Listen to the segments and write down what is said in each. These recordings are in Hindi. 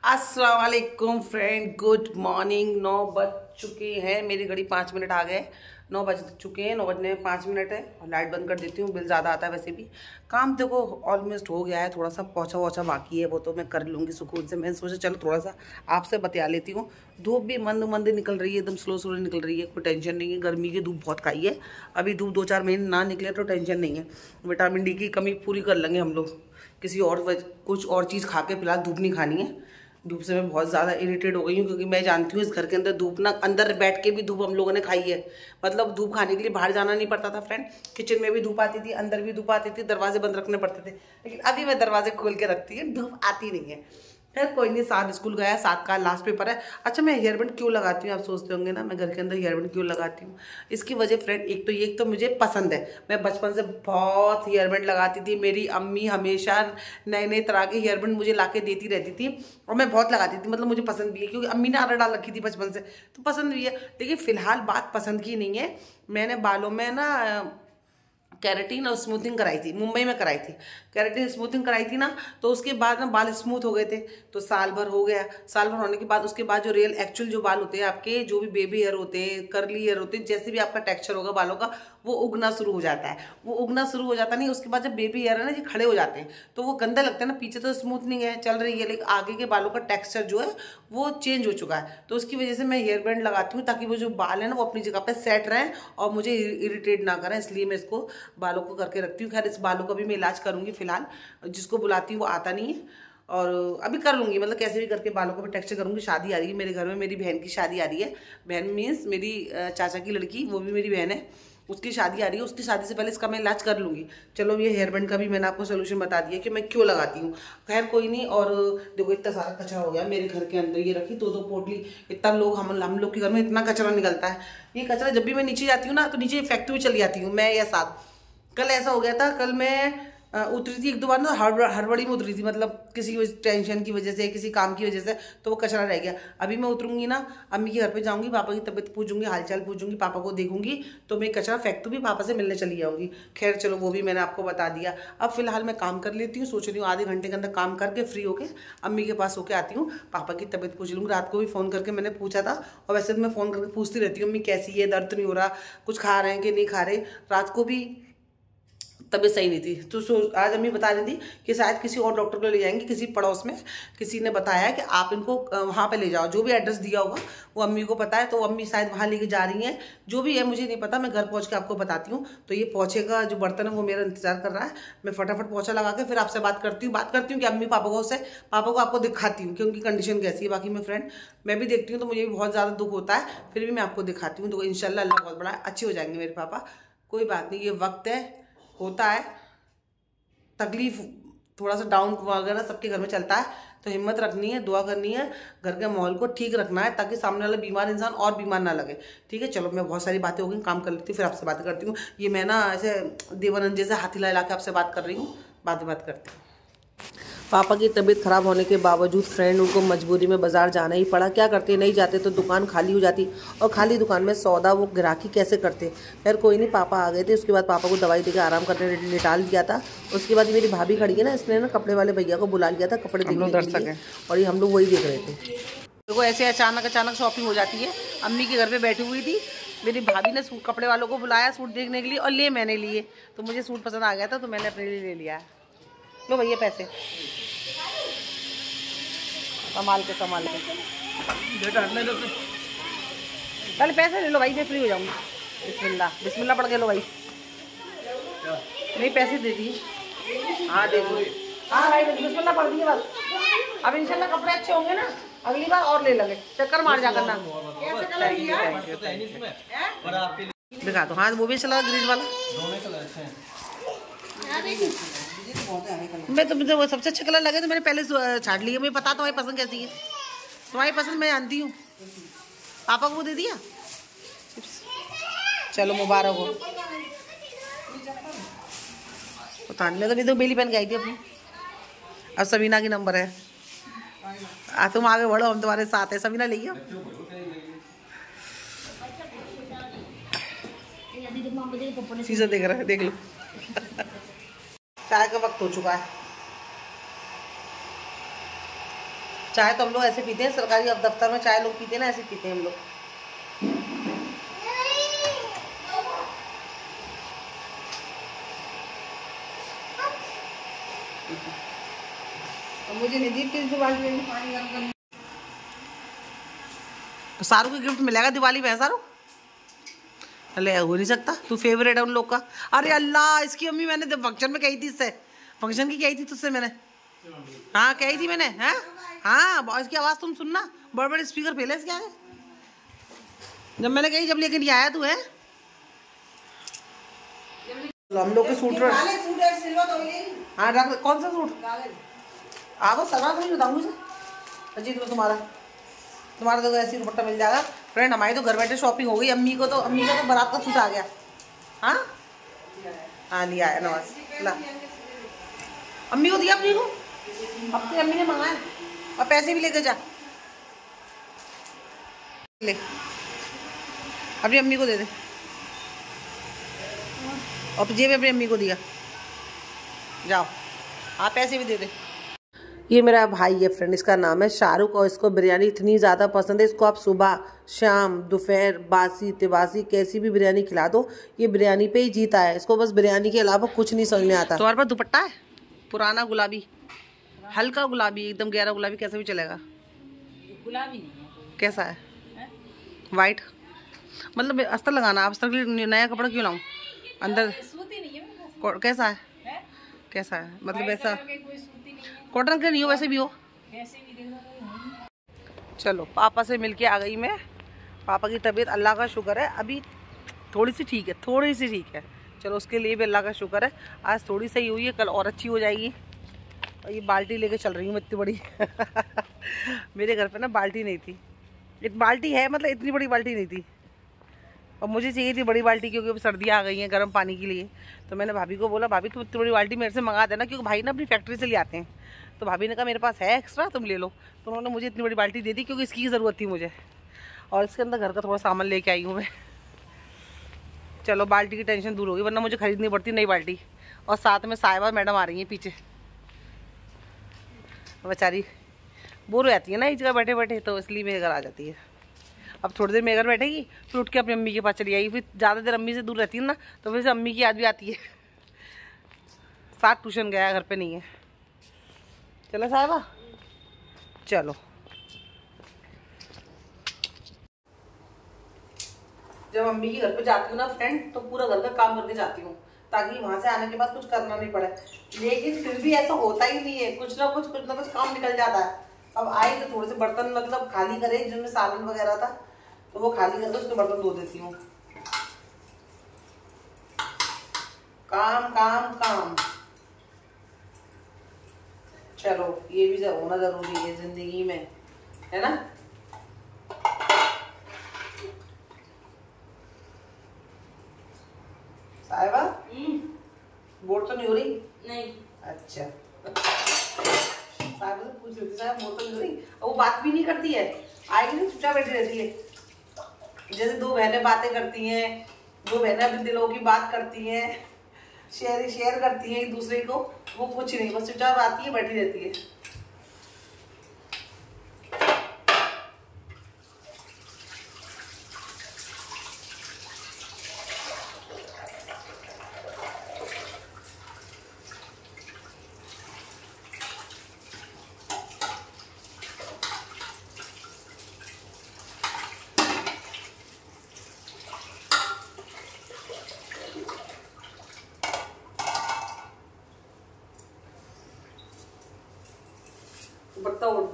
अस्सलाम वालेकुम फ्रेंड, गुड मॉर्निंग। 9 बज चुके हैं, मेरी घड़ी 5 मिनट आ गए। 9 बज चुके हैं, 9 बजने में 5 मिनट है। और लाइट बंद कर देती हूँ, बिल ज़्यादा आता है। वैसे भी काम देखो ऑलमोस्ट हो गया है, थोड़ा सा पोछा वोछा बाकी है, वो तो मैं कर लूँगी सुकून से। मैंने सोचा चलो थोड़ा सा आपसे बतिया लेती हूँ। धूप भी मंद मंद निकल रही है, एकदम स्लो स्लो निकल रही है, कोई टेंशन नहीं है। गर्मी की धूप बहुत खाई है, अभी धूप 2-4 महीने ना निकले तो टेंशन नहीं है। विटामिन डी की कमी पूरी कर लेंगे हम लोग, किसी और कुछ और चीज़ खा के फिलहाल धूप नहीं खानी है। धूप से मैं बहुत ज़्यादा इरिटेट हो गई हूँ, क्योंकि मैं जानती हूँ इस घर के अंदर धूप ना, अंदर बैठ के भी धूप हम लोगों ने खाई है। मतलब धूप खाने के लिए बाहर जाना नहीं पड़ता था फ्रेंड। किचन में भी धूप आती थी, अंदर भी धूप आती थी, दरवाजे बंद रखने पड़ते थे। लेकिन अभी मैं दरवाजे खोल के रखती हूँ, धूप आती नहीं है। खैर कोई नहीं, 7 स्कूल गया, 7 का लास्ट पेपर है। अच्छा, मैं हेयर बैंड क्यों लगाती हूँ आप सोचते होंगे ना, मैं घर के अंदर हेयर बैंड क्यों लगाती हूँ। इसकी वजह फ्रेंड एक तो मुझे पसंद है। मैं बचपन से बहुत हेयर बैंड लगाती थी। मेरी अम्मी हमेशा नए नए तरह के हेयर बैंड मुझे ला के देती रहती थी, और मैं बहुत लगाती थी। मतलब मुझे पसंद भी है, क्योंकि अम्मी ने आदत डाल रखी थी बचपन से, तो पसंद भी है। लेकिन फिलहाल बात पसंद की नहीं है। मैंने बालों में ना कैरेटीन और स्मूथिंग कराई थी, मुंबई में कराई थी। कैरेटीन स्मूथिंग कराई थी ना, तो उसके बाद ना बाल स्मूथ हो गए थे। तो साल भर हो गया, साल भर होने के बाद उसके बाद जो रियल एक्चुअल जो बाल होते हैं आपके, जो भी बेबी हेयर होते हैं, कर्ली हेयर होते हैं, जैसे भी आपका टेक्सचर होगा बालों का, वो उगना शुरू हो जाता है। वो उगना शुरू हो जाता नहीं, उसके बाद जब बेबी हेयर है ना, ये खड़े हो जाते हैं, तो वो गंदा लगता है ना। पीछे तो स्मूथनिंग है चल रही है, लेकिन आगे के बालों का टेक्सचर जो है वो चेंज हो चुका है। तो उसकी वजह से मैं हेयर बैंड लगाती हूँ, ताकि वो जो बाल है ना वो अपनी जगह पे सेट रहें और मुझे इरिटेट ना करें। इसलिए मैं इसको बालों को करके रखती हूँ। खैर इस बालों का भी मैं इलाज करूँगी। फिलहाल जिसको बुलाती हूँ वो आता नहीं है, और अभी कर लूँगी। मतलब कैसे भी करके बालों को भी टेक्सचर करूँगी। शादी आ रही है मेरे घर में, मेरी बहन की शादी आ रही है। बहन मीन्स मेरी चाचा की लड़की, वो भी मेरी बहन है, उसकी शादी आ रही है। उसकी शादी से पहले इसका मैं इलाज कर लूँगी। चलो, ये हेयर बैंड का भी मैंने आपको सोल्यूशन बता दिया कि मैं क्यों लगाती हूँ। खैर कोई नहीं। और देखो इतना सारा कचरा हो गया मेरे घर के अंदर, ये रखी 2-2 पोटली। इतना लोग हम लोग के घर में इतना कचरा निकलता है। ये कचरा जब भी मैं नीचे जाती हूँ ना, तो नीचे फैक्ट्री में चली जाती हूँ मैं या साथ। कल ऐसा हो गया था, कल मैं उतरी थी 1-2 बार ना, हड़बड़ी में उतरी थी। मतलब किसी टेंशन की वजह से, किसी काम की वजह से, तो वो कचरा रह गया। अभी मैं उतरूंगी ना, अम्मी के घर पे जाऊंगी, पापा की तबीयत पूछूंगी, हालचाल पूछूंगी, पापा को देखूंगी, तो मैं कचरा फेंक दूंगी, पापा से मिलने चली जाऊंगी। खैर चलो, वो भी मैंने आपको बता दिया। अब फिलहाल मैं काम कर लेती हूँ। सोच रही हूँ आधे घंटे के अंदर काम करके फ्री होकर अम्मी के पास होकर आती हूँ, पापा की तबीयत पूछ लूँगी। रात को भी फ़ोन करके मैंने पूछा था, और वैसे तो मैं फ़ोन करके पूछती रहती हूँ, अम्मी कैसी है, दर्द नहीं हो रहा, कुछ खा रहे हैं कि नहीं खा रहे। रात को भी तबीयत सही नहीं थी, तो आज अम्मी बता रही थी कि शायद किसी और डॉक्टर को ले जाएंगे। किसी पड़ोस में किसी ने बताया कि आप इनको वहाँ पे ले जाओ, जो भी एड्रेस दिया होगा वो अम्मी को पता है, तो अम्मी शायद वहाँ लेके जा रही हैं। जो भी है मुझे नहीं पता, मैं घर पहुँच के आपको बताती हूँ। तो ये पोछे का जो बर्तन है वो मेरा इंतजार कर रहा है। मैं फटाफट पोछा लगा के फिर आपसे बात करती हूँ कि अम्मी पापा को आपको दिखाती हूँ कि उनकी कंडीशन कैसी है। बाकी मैं फ्रेंड मैं भी देखती हूँ, तो मुझे भी बहुत ज़्यादा दुख होता है, फिर भी मैं आपको दिखाती हूँ। तो इंशाल्लाह अल्लाह बहुत बड़ा है, अच्छे हो जाएंगे मेरे पापा। कोई बात नहीं, ये वक्त है, होता है, तकलीफ थोड़ा सा डाउन वगैरह सबके घर में चलता है। तो हिम्मत रखनी है, दुआ करनी है, घर के माहौल को ठीक रखना है, ताकि सामने वाला बीमार इंसान और बीमार ना लगे। ठीक है, चलो मैं बहुत सारी बातें हो गई, काम कर लेती हूँ, फिर आपसे बात करती हूँ। ये मैं ना ऐसे देवानंद जैसे हाथ हिला के आपसे बात कर रही हूँ, बात करती हूँ। पापा की तबीयत ख़राब होने के बावजूद फ्रेंड उनको मजबूरी में बाज़ार जाना ही पड़ा। क्या करते, नहीं जाते तो दुकान खाली हो जाती, और खाली दुकान में सौदा वो ग्राहकी कैसे करते। खैर कोई नहीं, पापा आ गए थे। उसके बाद पापा को दवाई देकर आराम करने लिटाल दिया था। उसके बाद मेरी भाभी खड़ी है ना, इसने ना कपड़े वाले भैया को बुला लिया था कपड़े देखने के लिए, और ये हम लोग वही देख रहे थे। देखो ऐसे अचानक शॉपिंग हो जाती है। अम्मी के घर पर बैठी हुई थी, मेरी भाभी ने कपड़े वालों को बुलाया सूट देखने के लिए, और ले मैंने लिए। तो मुझे सूट पसंद आ गया था, तो मैंने अपने लिए ले लिया। लो भैया पैसे, संभाल के पहले पैसे ले लो भाई, मैं फ्री हो जाऊंगी। बिस्मिल्लाह पढ़ के लो भाई। नहीं पैसे दे दिए, हाँ दे दो। हाँ भाई बिस्मिल्लाह पढ़ दिए बस। अब इंशाल्लाह कपड़े अच्छे होंगे ना, अगली बार और ले लगे, चक्कर मार जा करना। दिखा दो, हाँ वो भी चला ग्रीन वाला, मैं तो मुझे वो सबसे अच्छा कलर लगे तो मैंने पहले छाट लिया। मुझे पता तुम्हारी पसंद कैसी है, तुम्हारी पसंद मैं जानती हूँ। पापा को वो दे दिया, चलो मुबारक हो। पता नहीं, मैं तो बेली पहन के आई थी अपनी। अब सबीना की नंबर है, तुम आगे बढ़ो, हम तुम्हारे साथ है। सबीना ले शीशा देख रहा है, देख लो। चाय का वक्त हो चुका है। चाय तो हम लोग ऐसे पीते हैं सरकारी, अब दफ्तर में चाय लोग पीते हैं ना, ऐसे पीते हैं हम लोग। तो मुझे नहीं दी फिर बाल्टी में पानी गर्म करने। तो सारू को गिफ्ट मिलेगा दिवाली में, सारू अरे हो नहीं सकता, तू फेवरेट है उन लोग का। अरे अल्लाह, इसकी अम्मी मैंने फंक्शन में कही थी, इससे फंक्शन की कही थी तुझसे मैंने। हाँ कही थी मैंने। हैं हाँ, इसकी आवाज़ तुम सुनना, बड़े बड़े स्पीकर फैले इसके आगे। जब मैंने कही, जब लेके नहीं आया तू है। हम लोग के सूट हाँ रख, कौन सा सूट आप सलवार नहीं बताऊंगी अजीत में तुम्हारा तो ऐसी दुपट्टा मिल जाएगा। फ्रेंड हमारी तो घर बैठे शॉपिंग हो गई। अम्मी का तो बारात का सूट आ गया। हाँ लिया है नवाज ला, अम्मी को दिया, अपनी को अपनी अम्मी ने मंगाया, और पैसे भी लेके जा, ले अपनी अम्मी को दे दे, और जेब अपनी अम्मी को दिया, जाओ आप पैसे भी दे दे। ये मेरा भाई है फ्रेंड, इसका नाम है शाहरुख, और इसको बिरयानी इतनी ज़्यादा पसंद है, इसको आप सुबह शाम दोपहर बासी तिबासी कैसी भी बिरयानी खिला दो, ये बिरयानी पे ही जीता है। इसको बस बिरयानी के अलावा कुछ नहीं समझ में आता। तुम्हारे पास दुपट्टा है पुराना गुलाबी, हल्का गुलाबी, एकदम गहरा गुलाबी, कैसा भी चलेगा। गुलाबी नहीं है, कैसा है? वाइट, मतलब अस्तर लगाना। आप अस्तर के लिए नया कपड़ा क्यों लाऊं? अंदर कैसा है? कैसा है मतलब ऐसा कॉटन का नहीं हो, वैसे भी हो। चलो पापा से मिलके आ गई मैं। पापा की तबीयत अल्लाह का शुक्र है अभी थोड़ी सी ठीक है, थोड़ी सी ठीक है। चलो उसके लिए भी अल्लाह का शुक्र है, आज थोड़ी सही हुई है, कल और अच्छी हो जाएगी। और ये बाल्टी लेके चल रही हूँ मैं इतनी बड़ी मेरे घर पे ना बाल्टी नहीं थी, एक बाल्टी है मतलब इतनी बड़ी बाल्टी नहीं थी, और मुझे चाहिए थी बड़ी बाल्टी, क्योंकि अब सर्दियाँ आ गई हैं गर्म पानी के लिए। तो मैंने भाभी को बोला, भाभी तुम इतनी बड़ी बाल्टी मेरे से मंगा देना, क्योंकि भाई ना अपनी फैक्ट्री से ले आते हैं। तो भाभी ने कहा मेरे पास है एक्स्ट्रा, तुम ले लो। तो उन्होंने मुझे इतनी बड़ी बाल्टी दे दी, क्योंकि इसकी ज़रूरत थी मुझे, और इसके अंदर घर का थोड़ा सामान लेके आई हूँ मैं। चलो बाल्टी की टेंशन दूर होगी, वरना मुझे खरीदनी पड़ती नई बाल्टी। और साथ में साहिबा मैडम आ रही हैं पीछे, बेचारी बोर हो जाती है ना इस जगह बैठे बैठे, तो इसलिए मेरे घर आ जाती है। अब थोड़ी देर मेरे घर बैठेगी, फिर उठ के अपनी अम्मी के पास चली आएगी। फिर ज़्यादा देर अम्मी से दूर रहती है ना, तो फिर से अम्मी की याद भी आती है। साथ ट्यूशन गया, घर पे नहीं है। चलो साहिबा चलो। जब अम्मी के घर पे जाती हूँ ना फ्रेंड, तो पूरा घर का काम करके जाती हूँ, ताकि वहां से आने के बाद कुछ करना नहीं पड़े। लेकिन फिर भी ऐसा होता ही नहीं है, कुछ ना कुछ काम निकल जाता है। अब आई तो थोड़े से बर्तन मतलब खाली करे, जिनमें सालन वगैरह था, तो वो खाली करके उसके बर्तन धो देती हूँ। काम काम काम। चलो ये भी होना जरूरी है जिंदगी में, है ना। साहिबा बोर तो नहीं हो रही? नहीं। अच्छा साहिबा से पूछ लेती, साहिबा बोर तो नहीं हो रही? और वो बात भी नहीं करती है, आएगी नहीं चुपचाप बैठी रहती है। जैसे दो बहनें बातें करती हैं, दो बहनें अपने दिलों की बात करती हैं, शेयर करती हैं एक दूसरे को, वो कुछ नहीं, बस चुपचाप आती है बैठी रहती है।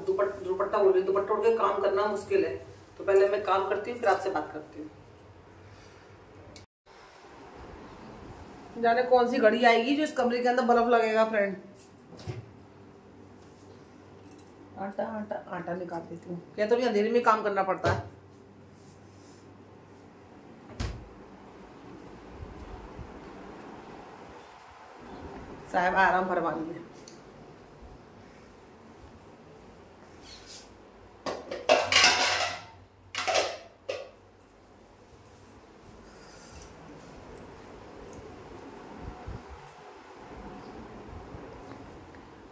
दुपट्टा उड़ के काम करना मुश्किल है, तो पहले मैं काम करती हूँ, फिर आपसे बात करती हूँ। जाने कौन सी घड़ी आएगी जो इस कमरे के अंदर बल्ब लगेगा फ्रेंड। आटा आटा आटा निकाल देती हूँ, क्या तो अंधेरे में काम करना पड़ता है। साहब आराम फरमानी है।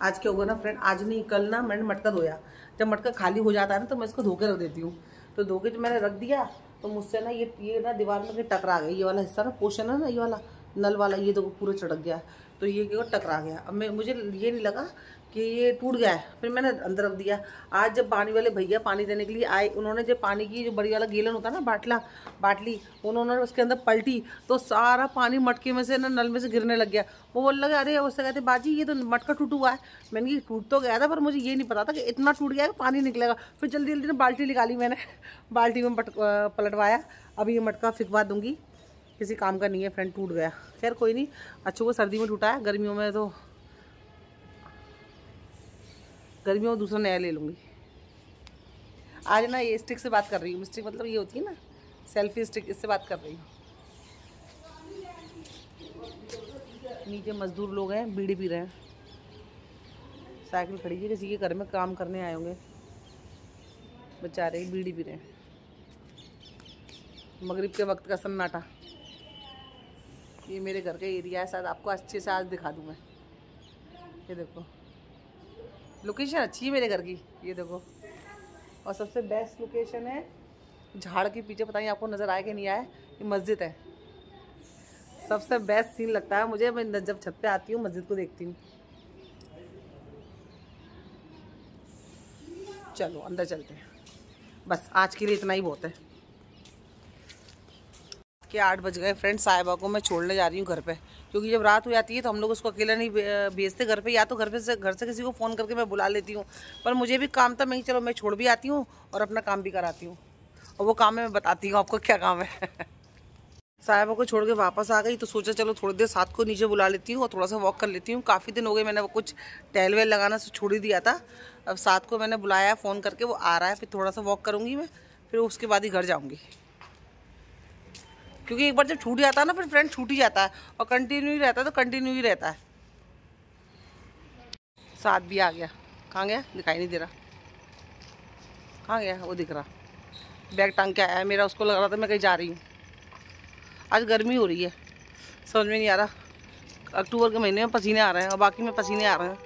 आज क्या होगा ना फ्रेंड, आज नहीं कल ना मैंने मटका धोया। जब मटका खाली हो जाता है ना तो मैं इसको धो के रख देती हूँ। तो धो के जो मैंने रख दिया तो मुझसे ना ये ना दीवार में टकरा गया। ये वाला हिस्सा ना पोर्शन है ना, ये वाला नल वाला, ये देखो पूरा चढ़क गया। तो ये क्या टकरा गया। अब मुझे ये नहीं लगा कि ये टूट गया है, फिर मैंने अंदर रख दिया। आज जब पानी वाले भैया पानी देने के लिए आए, उन्होंने जब पानी की जो बड़ी वाला गैलन होता है ना बाटली, उन्होंने उसके अंदर पलटी तो सारा पानी मटके में से ना नल में से गिरने लग गया। वो बोल लगे अरे, उससे कहते बाजी ये तो मटका टूट हुआ है। मैंने कहा टूट तो गया था, पर मुझे ये नहीं पता था कि इतना टूट गया है पानी निकलेगा। फिर जल्दी जल्दी ना बाल्टी निकाली मैंने, बाल्टी में पलटवाया। अभी ये मटका फिकवा दूँगी, किसी काम का नहीं है फ्रेंड, टूट गया। खैर कोई नहीं, अच्छों को सर्दी में टूटा है, गर्मियों में दूसरा नया ले लूँगी। आज ना ये स्टिक से बात कर रही हूँ। स्टिक मतलब ये होती है ना सेल्फी स्टिक, इससे बात कर रही हूँ। नीचे मजदूर लोग हैं, बीड़ी पी रहे हैं। साइकिल खड़ी है, किसी के घर में काम करने आए होंगे बेचारे, बीड़ी पी रहे हैं। मगरिब के वक्त का सन्नाटा। ये मेरे घर का एरिया है, शायद आपको अच्छे से आज दिखा दूँ मैं। ये देखो लोकेशन अच्छी है मेरे घर की, ये देखो। और सबसे बेस्ट लोकेशन है झाड़ के पीछे, पता नहीं आपको नज़र आए कि नहीं आए, ये मस्जिद है। सबसे बेस्ट सीन लगता है मुझे, मैं जब छत पे आती हूँ मस्जिद को देखती हूँ। चलो अंदर चलते हैं, बस आज के लिए इतना ही बहुत है। के 8 बज गए फ्रेंड। साहिबा को मैं छोड़ने जा रही हूँ घर पे, क्योंकि जब रात हो जाती है तो हम लोग उसको अकेला नहीं भेजते घर पे, या तो घर से किसी को फ़ोन करके मैं बुला लेती हूँ। पर मुझे भी काम था, मैं चलो मैं छोड़ भी आती हूँ और अपना काम भी कराती हूँ। और वो काम मैं बताती हूँ आपको क्या काम है। साहिबा को छोड़ के वापस आ गई तो सोचा चलो थोड़ी देर साथ को नीचे बुला लेती हूँ और थोड़ा सा वॉक कर लेती हूँ। काफ़ी दिन हो गए, मैंने वो कुछ टहल वेल लगाना से छोड़ ही दिया था। अब साथ को मैंने बुलाया फ़ोन करके, वो आ रहा है, फिर थोड़ा सा वॉक करूँगी मैं, फिर उसके बाद ही घर जाऊँगी। क्योंकि एक बार जब छूट जाता है ना फिर फ्रेंड छूट ही जाता है, और कंटिन्यू ही रहता है तो कंटिन्यू ही रहता है। साथ भी आ गया, कहाँ गया दिखाई नहीं दे रहा, कहाँ गया वो दिख रहा, बैग टांग के आया है मेरा। उसको लग रहा था मैं कहीं जा रही हूँ। आज गर्मी हो रही है, समझ में नहीं आ रहा। अक्टूबर के महीने में पसीने आ रहे हैं और बाकी में पसीने आ रहे हैं।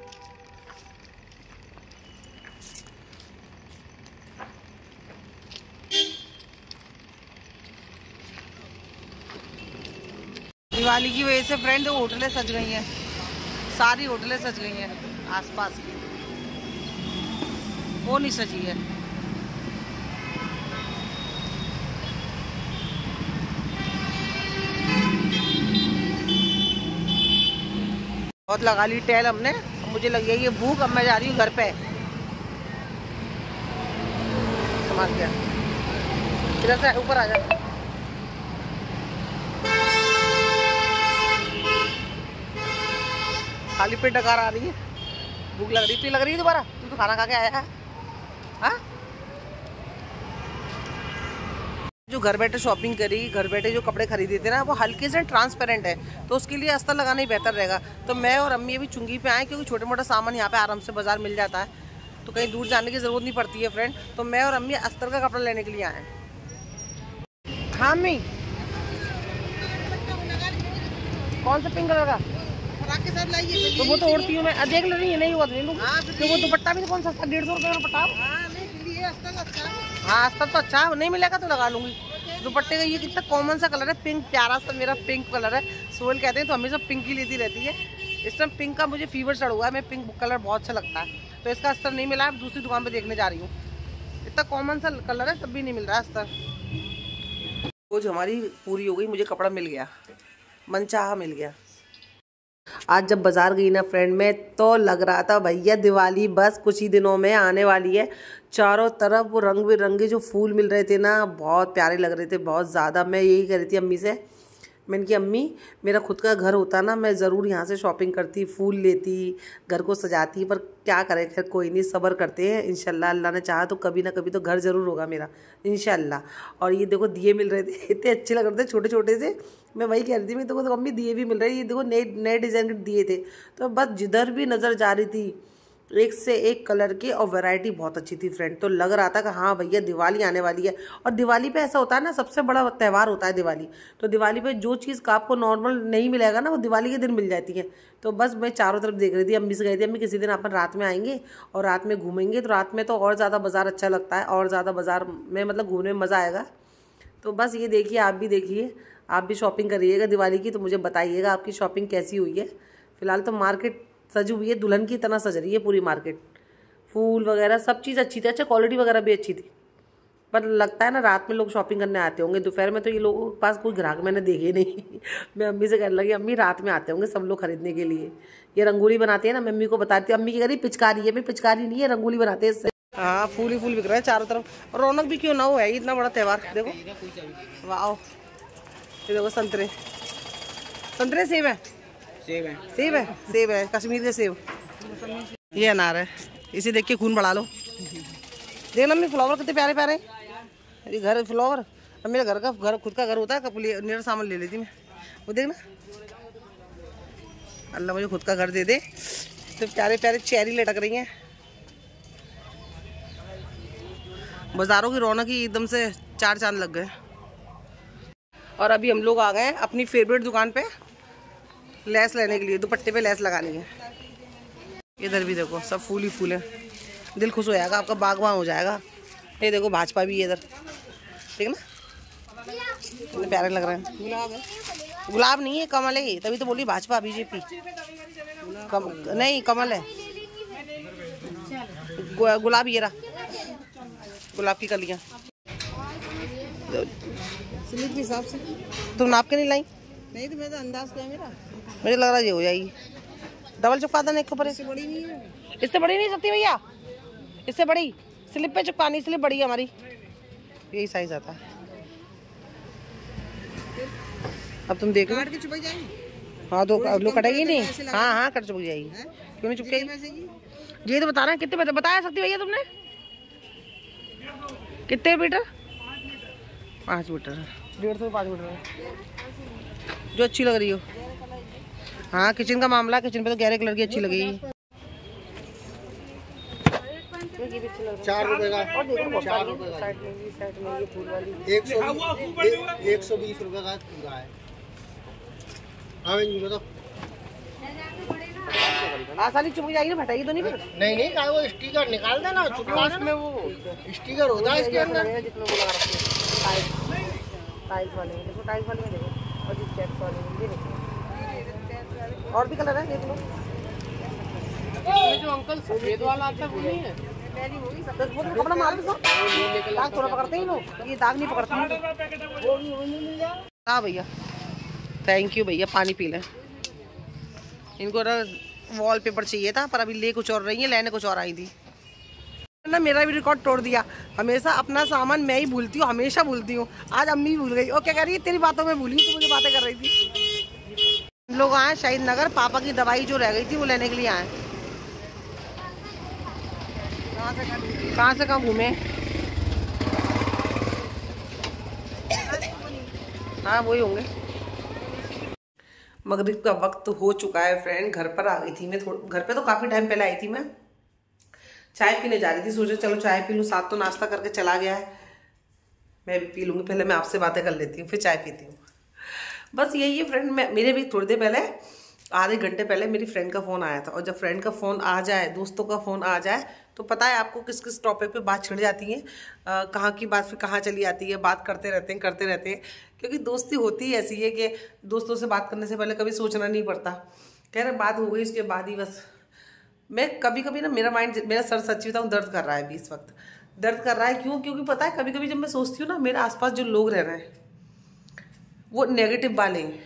दिवाली की वजह से फ्रेंड होटलें सज गई हैं, सारी होटलें सज गई हैं आसपास की, वो नहीं सजी है। बहुत लगा ली टहल हमने, मुझे लग गई ये भूख। अब मैं जा रही हूँ घर पे। समझ गया, इधर से ऊपर आ जा। खाली पेट डकार आ रही है, भूख लग रही। लग रही है दोबारा, तू तो खाना खा के आया है। हाँ, जो घर बैठे शॉपिंग करी, घर बैठे जो कपड़े खरीदे थे ना, वो हल्के से ट्रांसपेरेंट है, तो उसके लिए अस्तर लगाना ही बेहतर रहेगा। तो मैं और अम्मी अभी चुंगी पे आए, क्योंकि छोटे मोटा सामान यहाँ पे आराम से बाजार मिल जाता है, तो कहीं दूर जाने की ज़रूरत नहीं पड़ती है फ्रेंड। तो मैं और अम्मी अस्तर का कपड़ा लेने के लिए आए हैं। हाँ अम्मी, कौन सा पिंक कलर का के साथ लाइए? तो वो तो ओढ़ती हूँ मैं, देख लो। नहीं हुआ तो ले लूँ। तो वो दुपट्टा भी कौन सस्ता, 150 रुपये का दुपट्टा। हाँ अस्तर तो अच्छा, नहीं मिलेगा तो लगा लूँगी। दुपट्टे का ये कितना कॉमन सा कलर है, पिंक, प्यारा सा मेरा पिंक कलर है। सोहेल कहते हैं तो हमेशा पिंक ही लेती रहती है। इस टाइम पिंक का मुझे फीवर चढ़ हुआ है, मैं पिंक कलर बहुत अच्छा लगता है। तो इसका अस्तर नहीं मिला है, दूसरी दुकान पर देखने जा रही हूँ। इतना कॉमन सा कलर है तब भी नहीं मिल रहा है अस्तर। खोज हमारी पूरी हो गई, मुझे कपड़ा मिल गया, मनचाहा मिल गया। आज जब बाज़ार गई ना फ्रेंड में, तो लग रहा था भैया दिवाली बस कुछ ही दिनों में आने वाली है। चारों तरफ वो रंग बिरंगे जो फूल मिल रहे थे ना, बहुत प्यारे लग रहे थे, बहुत ज़्यादा। मैं यही कह रही थी अम्मी से, मैंने कहा अम्मी मेरा खुद का घर होता ना, मैं ज़रूर यहाँ से शॉपिंग करती, फूल लेती, घर को सजाती, पर क्या करें, खैर कोई नहीं, सब्र करते हैं। इंशाल्लाह अल्लाह ने चाहा तो कभी ना कभी तो घर ज़रूर होगा मेरा, इंशाल्लाह। और ये देखो दिए मिल रहे थे, इतने अच्छे लग रहे थे, छोटे छोटे से। मैं वही कह रही थी, मैं देखो अम्मी दिए भी मिल रहे हैं, ये देखो नए नए डिज़ाइन के दिए थे। तो बस जिधर भी नज़र जा रही थी एक से एक कलर की, और वैरायटी बहुत अच्छी थी फ्रेंड। तो लग रहा था कि हाँ भैया दिवाली आने वाली है। और दिवाली पे ऐसा होता है ना, सबसे बड़ा त्यौहार होता है दिवाली। तो दिवाली पे जो चीज़ का आपको नॉर्मल नहीं मिलेगा ना, वो दिवाली के दिन मिल जाती है। तो बस मैं चारों तरफ देख रही थी, अम्मी से गई थी, अम्मी किसी दिन अपन रात में आएंगे और रात में घूमेंगे। तो रात में तो और ज़्यादा बाज़ार अच्छा लगता है, और ज़्यादा बाज़ार में मतलब घूमने में मज़ा आएगा। तो बस ये देखिए, आप भी देखिए, आप भी शॉपिंग करिएगा दिवाली की। तो मुझे बताइएगा आपकी शॉपिंग कैसी हुई है। फिलहाल तो मार्केट सजी हुई है, दुल्हन की तरह सज रही है पूरी मार्केट। फूल वगैरह सब चीज़ अच्छी थी, अच्छा क्वालिटी वगैरह भी अच्छी थी। पर लगता है ना रात में लोग शॉपिंग करने आते होंगे, दोपहर में तो ये लोगों के पास कोई ग्राहक मैंने देखे नहीं। मैं अम्मी से कहने लगी, अम्मी रात में आते होंगे सब लोग खरीदने के लिए। ये रंगोली बनाते हैं ना, मैं अम्मी को बताती हूँ, अम्मी की कह रही पिचकारी है, मैं पिचकारी नहीं है, रंगोली बनाते हैं इससे। हाँ फूल ही फूल बिक रहे हैं चारों तरफ, और रौनक भी क्यों ना हो, है इतना बड़ा त्यौहार। देखो वाह, ये देखो संतरे, संतरे सेब है, सेब है, सेब है, सेब है कश्मीर के सेब। ये अनार है, इसे देख के खून बढ़ा लो। देख ना, फ्लावर कितने प्यारे प्यारे। अरे घर फ्लावर, अब मेरे घर का घर खुद का घर होता है, कपूली नियर सामान ले लेती मैं। वो देखना, अल्लाह मुझे खुद का घर दे दे। तो प्यारे प्यारे चेरी लटक रही हैं। बाजारों की रौनक ही एकदम से चार चांद लग गए। और अभी हम लोग आ गए हैं अपनी फेवरेट दुकान पे लेस लेने के लिए, दुपट्टे पे लेस लगानी है। इधर भी देखो सब फूल ही फूल है, दिल खुश हो जाएगा आपका, बागवान हो जाएगा। ये देखो भाजपा भी है इधर, ठीक ना, कितने प्यारे लग रहे हैं। गुलाब है, गुलाब नहीं है, कमल है, तभी तो बोली भाजपा बीजेपी। नहीं कमल है, गुलाब ये रहा, गुलाब की कलियां। स्लिप के हिसाब से तुम नाप के नहीं लाई? नहीं तो मैं तो अंदाज किया मेरा, मुझे लग रहा है ये हो जाएगी। डबल चिपका देना एक ऊपर, इससे बड़ी नहीं है, इससे बड़ी नहीं सकती भैया, इससे बड़ी स्लिप पे चिपकानी, स्लिप बड़ी है हमारी, यही साइज आता है। अब तुम देख लो, काट के चिपक जाएगी। हाँ तो लोग कटेगी नहीं, हाँ हाँ कट चिपक जाएगी, क्यों नहीं चिपकेगी। ये तो बता रहे हैं कितने बताया सकती भैया तुमने, कितने मीटर? 5 मीटर, 150 5 मीटर जो अच्छी लग रही हो। हाँ किचन का मामला, किचन पे तो गहरे कलर की अच्छी लगेगी। 4 रुपए का, और देखो 4 रुपए का साइड में ये फूल वाली 120 रुपए का पूरा है। हाँ आसानी चुप जाएगी ना, फटाई तो नहीं फिर? नहीं का वो स्टिकर निकाल देना, चुपका देना, वो स्टिकर होता है इसके अंदर जिसमें वो लगा रखते हैं टाइल्स वाले में। देखो टाइल्स वाले में देखो, और जिस चेक्स वाले में ये देखो, और भी कलर है देख लो। ये जो अंकल सफेद वाला आता है वो नहीं है, कपड़ा मार दो, दाग थोड़ा पकड़ते हैं लोग, ये दाग नहीं पकड़ते। हाँ भैया थैंक यू भैया, पानी पी लें। इनको ना वॉलपेपर चाहिए था, पर अभी ले कुछ और रही है, लेने कुछ और आई थी ना। मेरा भी रिकॉर्ड तोड़ दिया, हमेशा अपना सामान मैं ही भूलती हूँ, हमेशा भूलती हूँ। आज अम्मी भूल गई, और क्या कह रही है, तेरी बातों में भूली, तो मुझे बातें कर रही थी। हम लोग आए शहीद नगर, पापा की दवाई जो रह गई थी वो लेने के लिए आए। कहाँ से कहाँ घूमे? हाँ वही होंगे। मगरिब का वक्त हो चुका है फ्रेंड, घर पर आ गई थी मैं। घर पे तो काफ़ी टाइम पहले आई थी मैं, चाय पीने जा रही थी, सोचा चलो चाय पी लूँ, साथ तो नाश्ता करके चला गया है, मैं भी पी लूँगी। पहले मैं आपसे बातें कर लेती हूँ, फिर चाय पीती हूँ। बस यही है फ्रेंड। मेरे भी थोड़ी देर पहले, आधे घंटे पहले मेरी फ्रेंड का फ़ोन आया था। और जब फ्रेंड का फ़ोन आ जाए, दोस्तों का फ़ोन आ जाए, तो पता है आपको किस किस टॉपिक पे बात छिड़ जाती है, कहाँ की बात फिर कहाँ चली आती है, बात करते रहते हैं। क्योंकि दोस्ती होती ही ऐसी है कि दोस्तों से बात करने से पहले कभी सोचना नहीं पड़ता। कह रहे बात हो गई, उसके बाद ही बस मैं कभी ना मेरा सर सच्ची बताऊँ दर्द कर रहा है अभी इस वक्त, दर्द कर रहा है। क्यों? क्योंकि पता है कभी जब मैं सोचती हूँ ना, मेरे आसपास जो लोग रह रहे हैं वो नेगेटिव वाले हैं,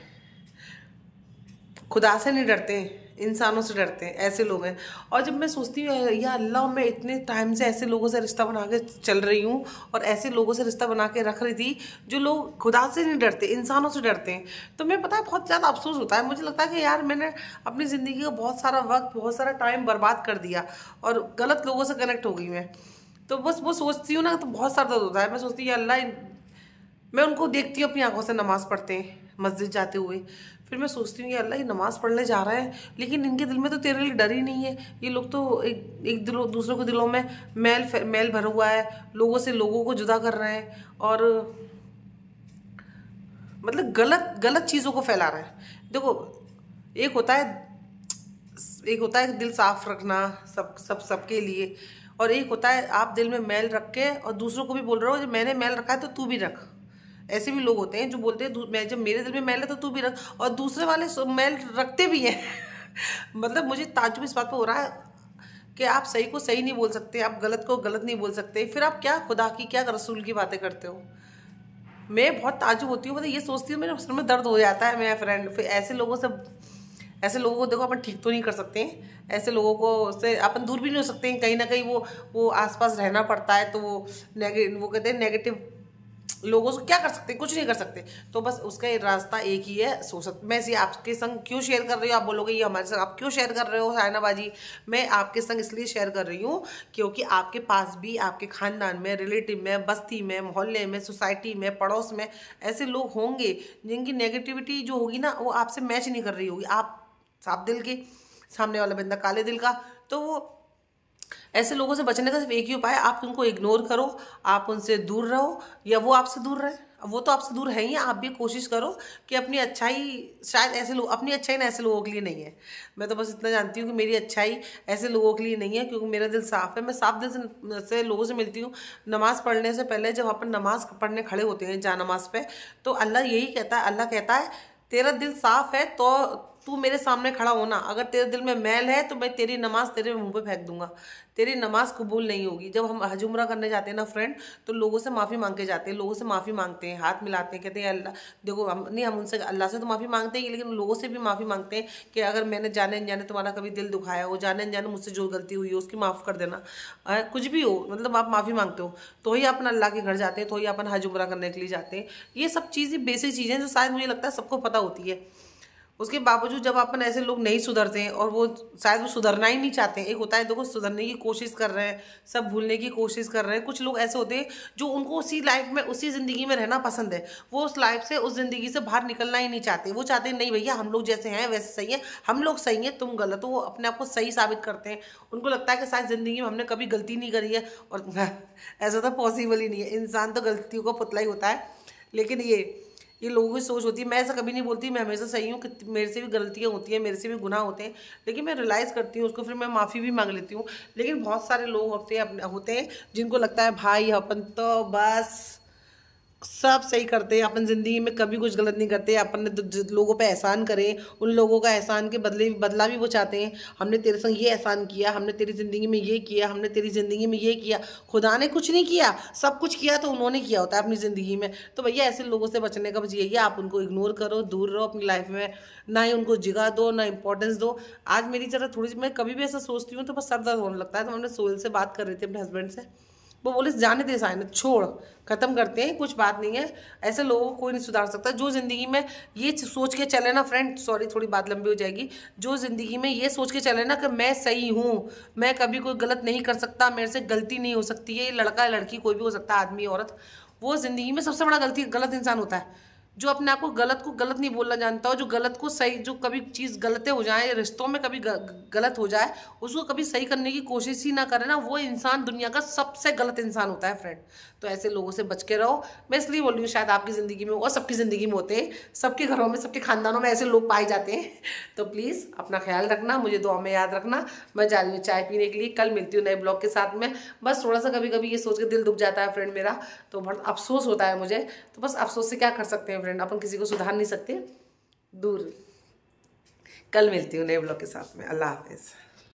खुदा से नहीं डरते हैं, इंसानों से डरते हैं, ऐसे लोग हैं। और जब मैं सोचती हूँ या अल्लाह, मैं इतने टाइम से ऐसे लोगों से रिश्ता बना के चल रही हूँ, और ऐसे लोगों से रिश्ता बना के रख रही थी जो लोग खुदा से नहीं डरते, इंसानों से डरते हैं। तो मैं पता है बहुत ज़्यादा अफसोस होता है, मुझे लगता है कि यार मैंने अपनी ज़िंदगी का बहुत सारा वक्त, बहुत सारा टाइम बर्बाद कर दिया, और गलत लोगों से कनेक्ट हो गई मैं। तो बस वो सोचती हूँ ना, तो बहुत सारा दर्द होता है। मैं सोचती हूँ अल्लाह, मैं उनको देखती हूँ अपनी आंखों से नमाज़ पढ़ते हैं, मस्जिद जाते हुए, फिर मैं सोचती हूँ कि अल्लाह ये नमाज़ पढ़ने जा रहा है, लेकिन इनके दिल में तो तेरे लिए डर ही नहीं है। ये लोग तो एक दूसरों के दिलों में मैल भरा हुआ है, लोगों से लोगों को जुदा कर रहे हैं और मतलब गलत चीज़ों को फैला रहा है। देखो, एक होता है दिल साफ रखना सबके लिए, और एक होता है आप दिल में मैल रख के और दूसरों को भी बोल रहे हो जब मैंने मैल रखा है तो तू भी रख। ऐसे भी लोग होते हैं जो बोलते हैं जब मेरे दिल में मैल है तो तू भी रख, और दूसरे वाले मैल रखते भी हैं। मतलब मुझे ताज्जुब इस बात पर हो रहा है कि आप सही को सही नहीं बोल सकते, आप गलत को गलत नहीं बोल सकते, फिर आप क्या खुदा की क्या रसूल की बातें करते हो। मैं बहुत ताज्जुब होती हूँ, मतलब ये सोचती हूँ, मेरे सर में दर्द हो जाता है। मेरा फ्रेंड फिर ऐसे लोगों को देखो अपन ठीक तो नहीं कर सकते हैं, ऐसे लोगों को से अपन दूर भी नहीं हो सकते हैं। कहीं ना कहीं वो आसपास रहना पड़ता है, तो वो कहते हैं नेगेटिव लोगों से क्या कर सकते हैं, कुछ नहीं कर सकते। तो बस उसका रास्ता एक ही है, मैं इसे आपके संग क्यों शेयर कर रही हूँ। आप बोलोगे ये हमारे संग आप क्यों शेयर कर रहे हो सायना बाजी। मैं आपके संग इसलिए शेयर कर रही हूँ क्योंकि आपके पास भी आपके खानदान में, रिलेटिव में, बस्ती में, मोहल्ले में, सोसाइटी में, पड़ोस में ऐसे लोग होंगे जिनकी नेगेटिविटी जो होगी ना वो आपसे मैच नहीं कर रही होगी। आप साफ दिल के, सामने वाला बंदा काले दिल का, तो वो ऐसे लोगों से बचने का सिर्फ एक ही उपाय है, आप उनको इग्नोर करो, आप उनसे दूर रहो या वो आपसे दूर रहे। वो तो आपसे दूर है ही, आप भी कोशिश करो कि अपनी अच्छाई, शायद ऐसे लोग, अपनी अच्छाई ना ऐसे लोगों के लिए नहीं है। मैं तो बस इतना जानती हूँ कि मेरी अच्छाई ऐसे लोगों के लिए नहीं है, क्योंकि मेरा दिल साफ़ है। मैं साफ दिल से लोगों से मिलती हूँ। नमाज़ पढ़ने से पहले जब अपन नमाज़ पढ़ने खड़े होते हैं जा नमाज पे, तो अल्लाह यही कहता है, अल्लाह कहता है तेरा दिल साफ़ है तो तू मेरे सामने खड़ा होना, अगर तेरे दिल में मैल है तो मैं तेरी नमाज तेरे मुंह पे फेंक दूंगा, तेरी नमाज कबूल नहीं होगी। जब हम हज उम्रा करने जाते हैं ना फ्रेंड, तो लोगों से माफ़ी मांग के जाते हैं, लोगों से माफ़ी मांगते हैं, हाथ मिलाते हैं, कहते हैं अल्लाह देखो हम उनसे अल्लाह से तो माफ़ी मांगते हैं, लेकिन लोगों से भी माफ़ी मांगते हैं कि अगर मैंने जाने अनजाने तुम्हारा कभी दिल दुखाया हो, जाने अनजाने मुझसे जो गलती हुई हो उसकी माफ़ कर देना, कुछ भी हो, मतलब आप माफ़ी मांगते हो तो ही अपन अल्लाह के घर जाते हैं, तो ही अपन हज उम्रा करने के लिए जाते हैं। ये सब चीज़ें बेसिक चीज़ें जो शायद मुझे लगता है सबको पता होती है। उसके बावजूद जब अपन ऐसे लोग नहीं सुधरते हैं और वो शायद वो सुधरना ही नहीं चाहते हैं। एक होता है देखो सुधरने की कोशिश कर रहे हैं, सब भूलने की कोशिश कर रहे हैं। कुछ लोग ऐसे होते हैं जो उनको उसी लाइफ में, उसी ज़िंदगी में रहना पसंद है, वो उस लाइफ से, उस ज़िंदगी से बाहर निकलना ही नहीं चाहते। वो चाहते हैं नहीं भैया हम लोग जैसे हैं वैसे सही है, हम लोग सही हैं तुम गलत हो। वो अपने आप को सही साबित करते हैं। उनको लगता है कि शायद ज़िंदगी में हमने कभी गलती नहीं करी है, और ऐसा तो पॉसिबल ही नहीं है। इंसान तो गलतियों का पुतला ही होता है। लेकिन ये लोगों की सोच होती है। मैं ऐसा कभी नहीं बोलती, मैं हमेशा सही हूँ कि मेरे से भी गलतियाँ होती हैं, मेरे से भी गुनाह होते हैं, लेकिन मैं रियलाइज़ करती हूँ उसको, फिर मैं माफ़ी भी मांग लेती हूँ। लेकिन बहुत सारे लोग होते हैं जिनको लगता है भाई अपन तो बस सब सही करते हैं, अपन ज़िंदगी में कभी कुछ गलत नहीं करते। अपन ने लोगों पे एहसान करे, उन लोगों का एहसान के बदला भी वो चाहते हैं। हमने तेरे संग ये एहसान किया, हमने तेरी ज़िंदगी में ये किया, हमने तेरी ज़िंदगी में ये किया। खुदा ने कुछ नहीं किया, सब कुछ किया तो उन्होंने किया होता है अपनी ज़िंदगी में। तो भैया ऐसे लोगों से बचने का बस यही है, आप उनको इग्नोर करो, दूर रहो अपनी लाइफ में, ना ही उनको जगह दो, ना इंपॉर्टेंस दो। आज मेरी जरा थोड़ी सी, मैं कभी भी ऐसा सोचती हूँ तो बस सर दर्द होने लगता है। तो हमने सोहेल से बात कर रही थी अपने हस्बैंड से, वो बोले जाने दे सायना, छोड़, ख़त्म करते हैं, कुछ बात नहीं है। ऐसे लोगों को कोई नहीं सुधार सकता। जो ज़िंदगी में ये सोच के चले ना फ्रेंड, सॉरी थोड़ी बात लंबी हो जाएगी, जो ज़िंदगी में ये सोच के चले ना कि मैं सही हूँ, मैं कभी कोई गलत नहीं कर सकता, मेरे से गलती नहीं हो सकती है, लड़का लड़की कोई भी हो सकता है, आदमी औरत, वो ज़िंदगी में सबसे बड़ा गलत इंसान होता है। जो अपने आप को गलत नहीं बोलना जानता हो, जो गलत को सही, जो कभी चीज़ गलतें हो जाए, रिश्तों में कभी गलत हो जाए, उसको कभी सही करने की कोशिश ही ना करे ना, वो इंसान दुनिया का सबसे गलत इंसान होता है फ्रेंड। तो ऐसे लोगों से बच के रहो। मैं इसलिए बोल रही हूँ, शायद आपकी ज़िंदगी में और सबकी ज़िंदगी में होते हैं, सबके घरों में, सबके खानदानों में ऐसे लोग पाए जाते हैं। तो प्लीज़ अपना ख्याल रखना, मुझे दुआ में याद रखना। मैं जा रही हूँ चाय पीने के लिए, कल मिलती हूँ नए ब्लॉग के साथ में। बस थोड़ा सा कभी कभी ये सोच के दिल दुख जाता है फ्रेंड मेरा, तो बहुत अफसोस होता है मुझे। तो बस अफसोस से क्या कर सकते हैं फ्रेंड, अपन किसी को सुधार नहीं सकते, दूर। कल मिलती हूँ नए ब्लॉग के साथ में। अल्लाह हाफिज़।